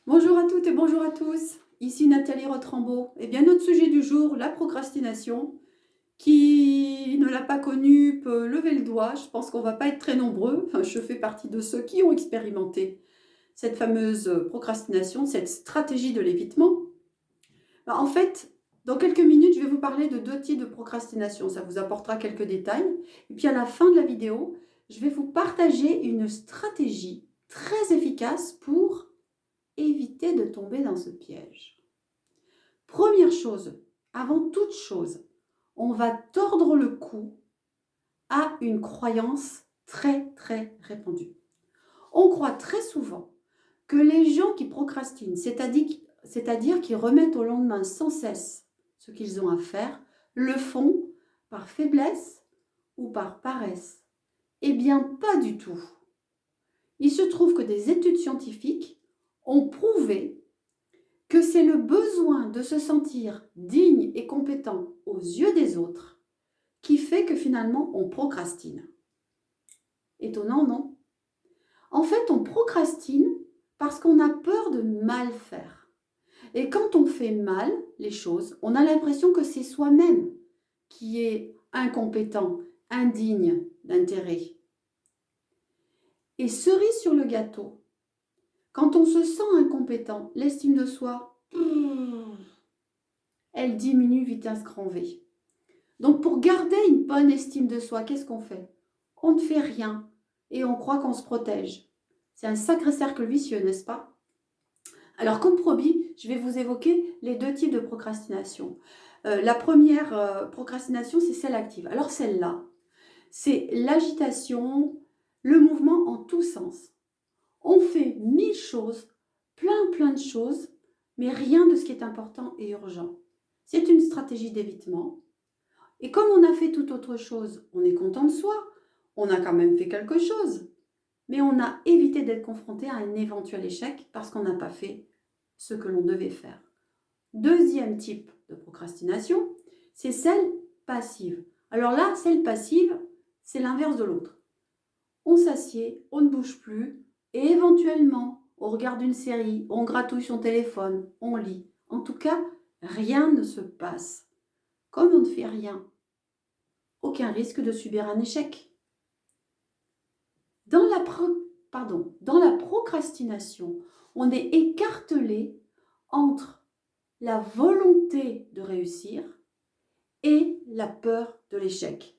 Bonjour à toutes et bonjour à tous, ici Nathalie Rotrambeau. Eh bien, notre sujet du jour, la procrastination. Qui ne l'a pas connue peut lever le doigt. Je pense qu'on ne va pas être très nombreux. Enfin, je fais partie de ceux qui ont expérimenté cette fameuse procrastination, cette stratégie de l'évitement. En fait, dans quelques minutes, je vais vous parler de deux types de procrastination. Ça vous apportera quelques détails. Et puis à la fin de la vidéo, je vais vous partager une stratégie très efficace pour éviter de tomber dans ce piège. Première chose, avant toute chose, on va tordre le cou à une croyance très répandue. On croit très souvent que les gens qui procrastinent, c'est-à-dire qui remettent au lendemain sans cesse ce qu'ils ont à faire, le font par faiblesse ou par paresse. Eh bien, pas du tout. Il se trouve que des études scientifiques ont prouvé que c'est le besoin de se sentir digne et compétent aux yeux des autres qui fait que finalement on procrastine. Étonnant, non? En fait, on procrastine parce qu'on a peur de mal faire. Et quand on fait mal les choses, on a l'impression que c'est soi-même qui est incompétent, indigne d'intérêt. Et cerise sur le gâteau, quand on se sent incompétent, l'estime de soi, elle diminue vitesse grand V. Donc pour garder une bonne estime de soi, qu'est-ce qu'on fait? On ne fait rien et on croit qu'on se protège. C'est un sacré cercle vicieux, n'est-ce pas? Alors comme promis, je vais vous évoquer les deux types de procrastination. La première procrastination, c'est celle active. Alors celle-là, c'est l'agitation, le mouvement en tous sens. On fait 1000 choses, plein de choses, mais rien de ce qui est important et urgent. C'est une stratégie d'évitement. Et comme on a fait toute autre chose, on est content de soi, on a quand même fait quelque chose, mais on a évité d'être confronté à un éventuel échec parce qu'on n'a pas fait ce que l'on devait faire. Deuxième type de procrastination, c'est celle passive. Alors là, celle passive, c'est l'inverse de l'autre. On s'assied, on ne bouge plus, et éventuellement, on regarde une série, on gratouille son téléphone, on lit. En tout cas, rien ne se passe. Comme on ne fait rien, aucun risque de subir un échec. Dans la procrastination, on est écartelé entre la volonté de réussir et la peur de l'échec.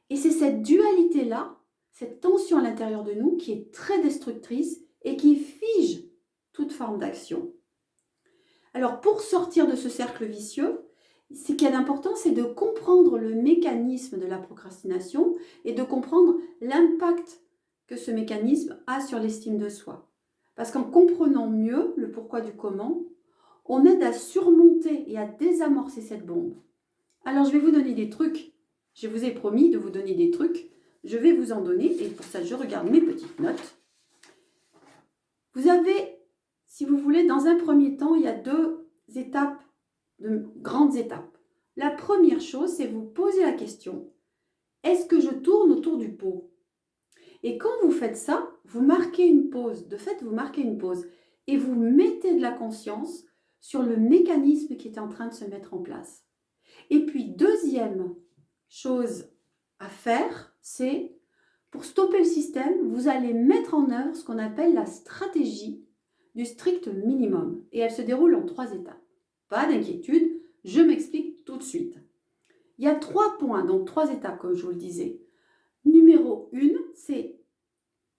Et c'est cette dualité-là, cette tension à l'intérieur de nous qui est très destructrice et qui fige toute forme d'action. Alors pour sortir de ce cercle vicieux, ce qui est important, c'est de comprendre le mécanisme de la procrastination et de comprendre l'impact que ce mécanisme a sur l'estime de soi. Parce qu'en comprenant mieux le pourquoi du comment, on aide à surmonter et à désamorcer cette bombe. Alors je vais vous donner des trucs. Je vous ai promis de vous donner des trucs. Je vais vous en donner et pour ça je regarde mes petites notes. Vous avez, si vous voulez, dans un premier temps, il y a deux étapes, de grandes étapes. La première chose, c'est vous poser la question, est-ce que je tourne autour du pot? Et quand vous faites ça, vous marquez une pause. De fait, vous marquez une pause et vous mettez de la conscience sur le mécanisme qui est en train de se mettre en place. Et puis, deuxième chose à faire, c'est pour stopper le système, vous allez mettre en œuvre ce qu'on appelle la stratégie du strict minimum. Et elle se déroule en 3 étapes. Pas d'inquiétude, je m'explique tout de suite. Il y a 3 points, donc 3 étapes comme je vous le disais. Numéro 1, c'est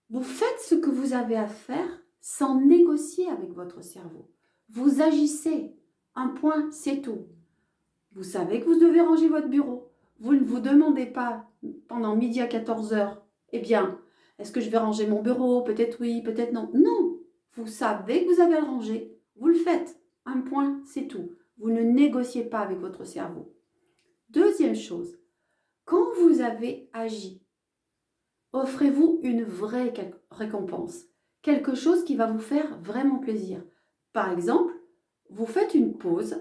vous faites ce que vous avez à faire sans négocier avec votre cerveau. Vous agissez. Un point, c'est tout. Vous savez que vous devez ranger votre bureau. Vous ne vous demandez pas pendant midi à 14h, eh bien, est-ce que je vais ranger mon bureau? Peut-être oui, peut-être non. Non, vous savez que vous avez à le ranger. Vous le faites. Un point, c'est tout. Vous ne négociez pas avec votre cerveau. Deuxième chose, quand vous avez agi, offrez-vous une vraie récompense. Quelque chose qui va vous faire vraiment plaisir. Par exemple, vous faites une pause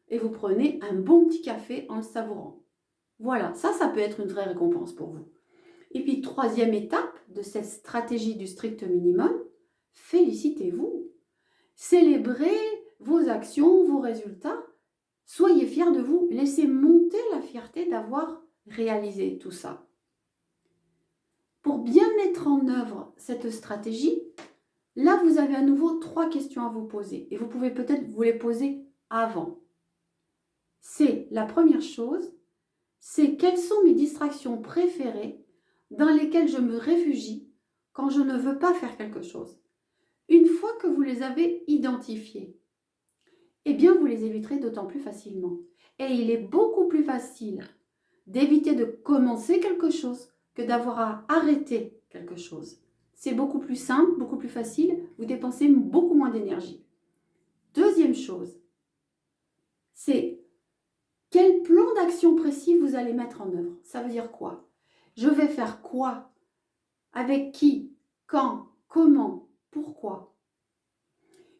et vous prenez un bon petit café en le savourant. Voilà, ça peut être une vraie récompense pour vous. Et puis, troisième étape de cette stratégie du strict minimum, félicitez-vous. Célébrez vos actions, vos résultats. Soyez fiers de vous. Laissez monter la fierté d'avoir réalisé tout ça. Pour bien mettre en œuvre cette stratégie, là, vous avez à nouveau 3 questions à vous poser. Et vous pouvez peut-être vous les poser avant. C'est la première chose, c'est quelles sont mes distractions préférées dans lesquelles je me réfugie quand je ne veux pas faire quelque chose. Une fois que vous les avez identifiées, eh bien, vous les éviterez d'autant plus facilement. Et il est beaucoup plus facile d'éviter de commencer quelque chose que d'avoir à arrêter quelque chose. C'est beaucoup plus simple, beaucoup plus facile, vous dépensez beaucoup moins d'énergie. Deuxième chose, c'est quel plan d'action précis vous allez mettre en œuvre. Ça veut dire quoi? Je vais faire quoi? Avec qui? Quand? Comment? Pourquoi?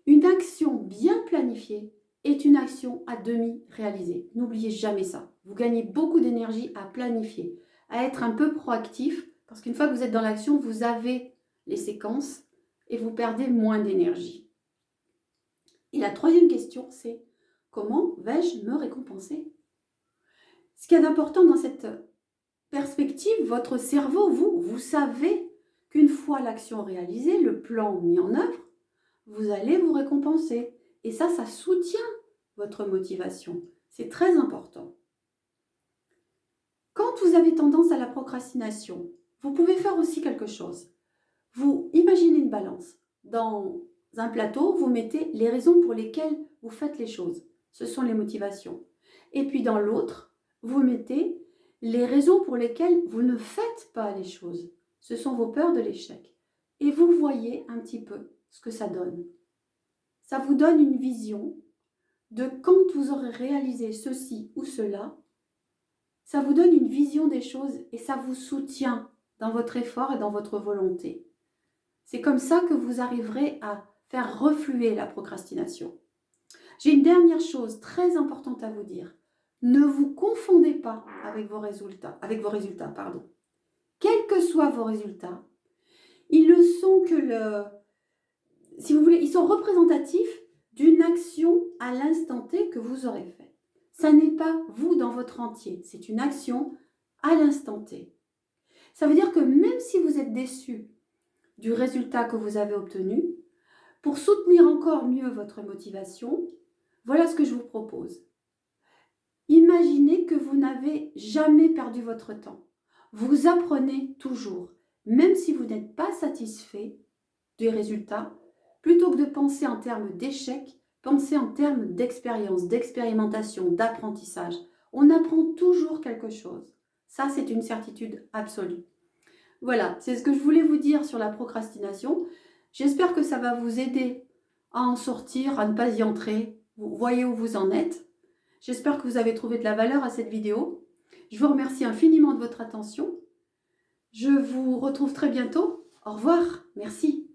Une action bien planifiée est une action à demi réalisée. N'oubliez jamais ça. Vous gagnez beaucoup d'énergie à planifier, à être un peu proactif, parce qu'une fois que vous êtes dans l'action, vous avez les séquences et vous perdez moins d'énergie. Et la troisième question, c'est comment vais-je me récompenser? Ce qu'il y a d'important dans cette perspective, votre cerveau, vous savez qu'une fois l'action réalisée, le plan mis en œuvre, vous allez vous récompenser. Et ça soutient votre motivation. C'est très important. Quand vous avez tendance à la procrastination, vous pouvez faire aussi quelque chose. Vous imaginez une balance. Dans un plateau, vous mettez les raisons pour lesquelles vous faites les choses. Ce sont les motivations. Et puis dans l'autre, vous mettez les raisons pour lesquelles vous ne faites pas les choses. Ce sont vos peurs de l'échec. Et vous voyez un petit peu ce que ça donne. Ça vous donne une vision de quand vous aurez réalisé ceci ou cela. Ça vous donne une vision des choses et ça vous soutient dans votre effort et dans votre volonté. C'est comme ça que vous arriverez à faire refluer la procrastination. J'ai une dernière chose très importante à vous dire. Ne vous confondez pas avec vos résultats. Quels que soient vos résultats, ils ne sont que si vous voulez, ils sont représentatifs d'une action à l'instant T que vous aurez faite. Ça n'est pas vous dans votre entier, c'est une action à l'instant T. Ça veut dire que même si vous êtes déçu du résultat que vous avez obtenu, pour soutenir encore mieux votre motivation, voilà ce que je vous propose. Imaginez que vous n'avez jamais perdu votre temps. Vous apprenez toujours, même si vous n'êtes pas satisfait des résultats. Plutôt que de penser en termes d'échec, pensez en termes d'expérience, d'expérimentation, d'apprentissage. On apprend toujours quelque chose. Ça, c'est une certitude absolue. Voilà, c'est ce que je voulais vous dire sur la procrastination. J'espère que ça va vous aider à en sortir, à ne pas y entrer. Vous voyez où vous en êtes. J'espère que vous avez trouvé de la valeur à cette vidéo. Je vous remercie infiniment de votre attention. Je vous retrouve très bientôt. Au revoir. Merci.